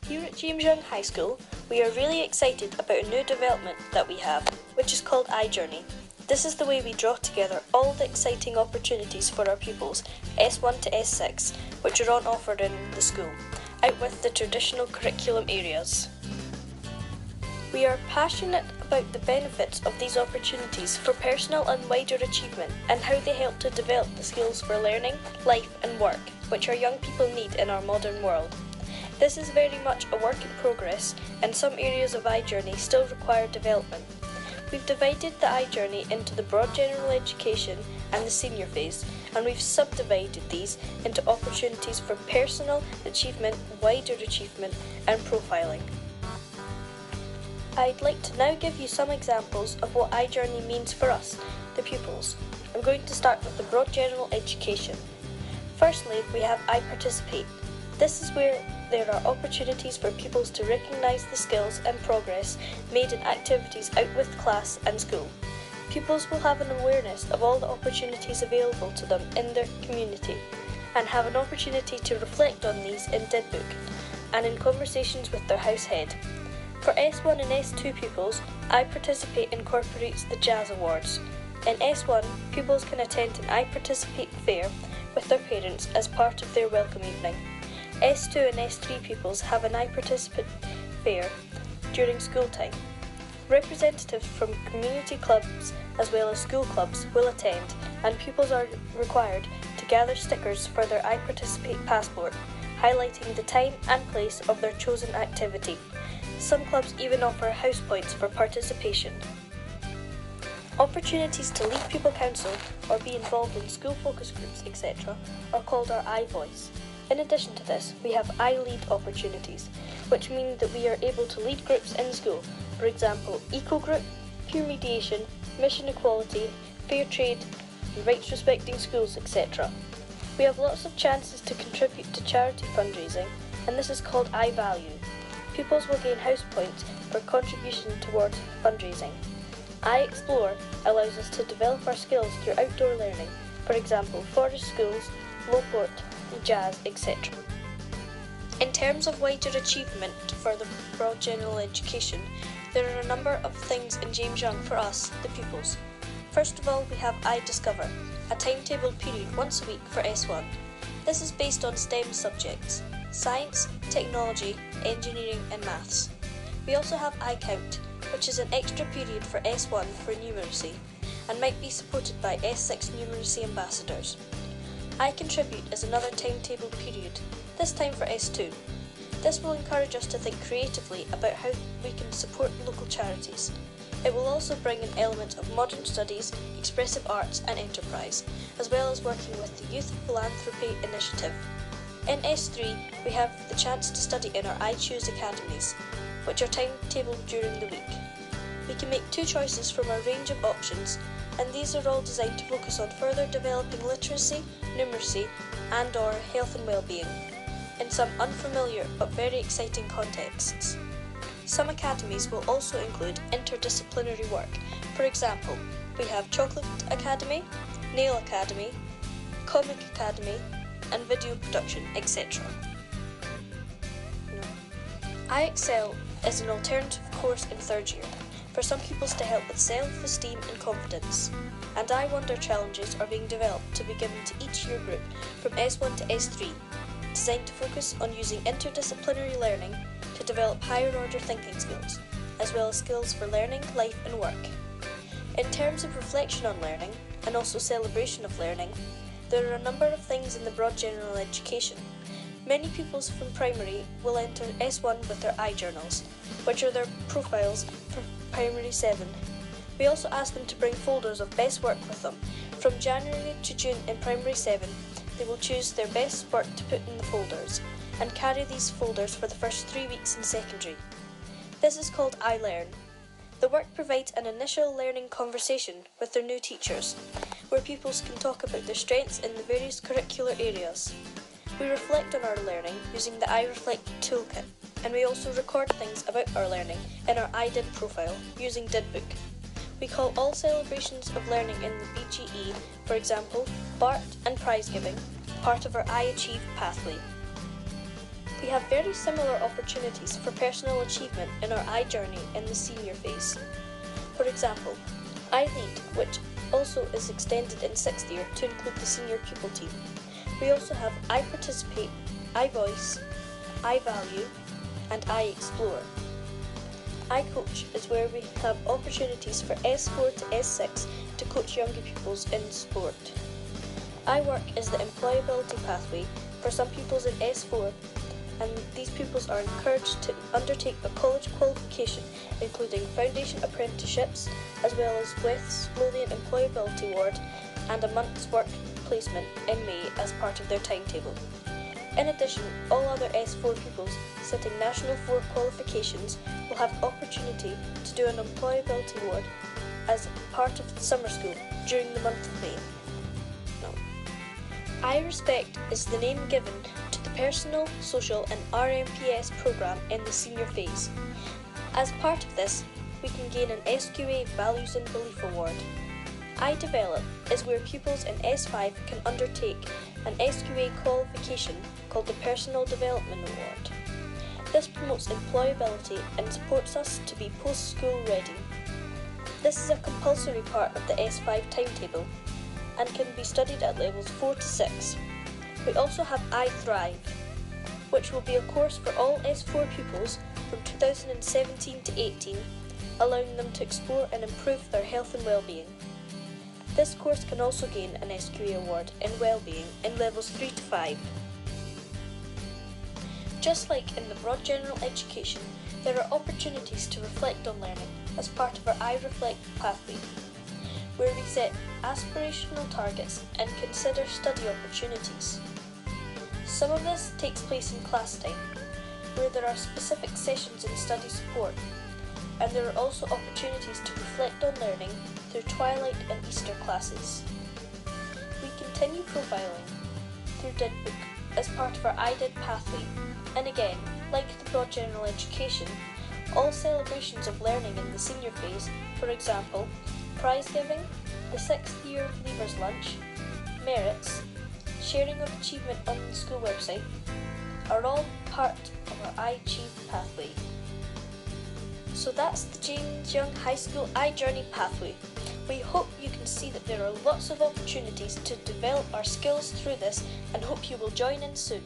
Here at James Young High School, we are really excited about a new development that we have, which is called iJourney. This is the way we draw together all the exciting opportunities for our pupils, S1 to S6, which are on offer in the school, out with the traditional curriculum areas. We are passionate about the benefits of these opportunities for personal and wider achievement and how they help to develop the skills for learning, life and work, which our young people need in our modern world. This is very much a work in progress, and some areas of iJourney still require development. We've divided the iJourney into the broad general education and the senior phase, and we've subdivided these into opportunities for personal achievement, wider achievement and profiling. I'd like to now give you some examples of what iJourney means for us, the pupils. I'm going to start with the broad general education. Firstly, we have iParticipate. This is where there are opportunities for pupils to recognise the skills and progress made in activities out with class and school. Pupils will have an awareness of all the opportunities available to them in their community and have an opportunity to reflect on these in DidBook and in conversations with their house head. For S1 and S2 pupils, iParticipate incorporates the Jazz Awards. In S1, pupils can attend an iParticipate fair with their parents as part of their welcome evening. S2 and S3 pupils have an iParticipate fair during school time. Representatives from community clubs as well as school clubs will attend, and pupils are required to gather stickers for their iParticipate passport, highlighting the time and place of their chosen activity. Some clubs even offer house points for participation. Opportunities to lead pupil council or be involved in school focus groups, etc. are called our iVoice. In addition to this, we have iLead opportunities, which mean that we are able to lead groups in school, for example, Eco Group, Peer Mediation, Mission Equality, Fair Trade, and Rights Respecting Schools, etc. We have lots of chances to contribute to charity fundraising, and this is called iValue. Pupils will gain house points for contribution towards fundraising. iExplore allows us to develop our skills through outdoor learning, for example, forest schools, Lowport, jazz, etc. In terms of wider achievement for the broad general education, there are a number of things in James Young for us, the pupils. First of all, we have iDiscover, a timetabled period once a week for S1. This is based on STEM subjects: science, technology, engineering and maths. We also have iCount, which is an extra period for S1 for numeracy and might be supported by S6 numeracy ambassadors. iContribute is another timetable period, this time for S2. This will encourage us to think creatively about how we can support local charities. It will also bring an element of modern studies, expressive arts and enterprise, as well as working with the Youth Philanthropy Initiative. In S3, we have the chance to study in our iChoose academies, which are timetabled during the week. We can make 2 choices from a range of options, and these are all designed to focus on further developing literacy, numeracy and/or health and well-being in some unfamiliar but very exciting contexts. Some academies will also include interdisciplinary work. For example, we have Chocolate Academy, Nail Academy, Comic Academy and Video Production, etc. iExcel is an alternative course in 3rd year for some pupils to help with self-esteem and confidence, and iWonder challenges are being developed to be given to each year group from S1 to S3, designed to focus on using interdisciplinary learning to develop higher order thinking skills, as well as skills for learning, life and work. In terms of reflection on learning, and also celebration of learning, there are a number of things in the broad general education. Many pupils from primary will enter S1 with their iJournals, which are their profiles for primary 7. We also ask them to bring folders of best work with them. From January to June in primary 7, they will choose their best work to put in the folders and carry these folders for the first 3 weeks in secondary. This is called iLearn. The work provides an initial learning conversation with their new teachers, where pupils can talk about their strengths in the various curricular areas. We reflect on our learning using the iReflect toolkit, and we also record things about our learning in our iDid profile using DidBook. We call all celebrations of learning in the BGE, for example, BART and prize giving, part of our iAchieve pathway. We have very similar opportunities for personal achievement in our iJourney in the senior phase. For example, iLead, which also is extended in 6th year to include the senior pupil team. We also have iParticipate, iVoice, iValue, and iExplore. iCoach is where we have opportunities for S4 to S6 to coach younger pupils in sport. iWork is the employability pathway for some pupils in S4, and these pupils are encouraged to undertake a college qualification including foundation apprenticeships as well as West's Lothian Employability Award and a month's work placement in May as part of their timetable. In addition, all other S4 pupils sitting National 4 qualifications will have the opportunity to do an employability award as part of summer school during the month of May. iRespect is the name given to the Personal, Social and RMPS programme in the senior phase. As part of this, we can gain an SQA Values and Belief Award. iDevelop is where pupils in S5 can undertake an SQA qualification called the Personal Development Award. This promotes employability and supports us to be post-school ready. This is a compulsory part of the S5 timetable and can be studied at levels 4 to 6. We also have iThrive, which will be a course for all S4 pupils from 2017 to 18, allowing them to explore and improve their health and well-being. This course can also gain an SQA award in well-being in levels 3 to 5. Just like in the broad general education, there are opportunities to reflect on learning as part of our iReflect pathway, where we set aspirational targets and consider study opportunities. Some of this takes place in class time, where there are specific sessions in study support, and there are also opportunities to reflect on learning through Twilight and Easter classes. We continue profiling through DidBook as part of our iDid pathway, and again, like the broad general education, all celebrations of learning in the senior phase, for example, prize giving, the 6th year Leavers Lunch, merits, sharing of achievement on the school website, are all part of our iAchieve pathway. So that's the James Young High School iJourney pathway. We hope you can see that there are lots of opportunities to develop our skills through this and hope you will join in soon.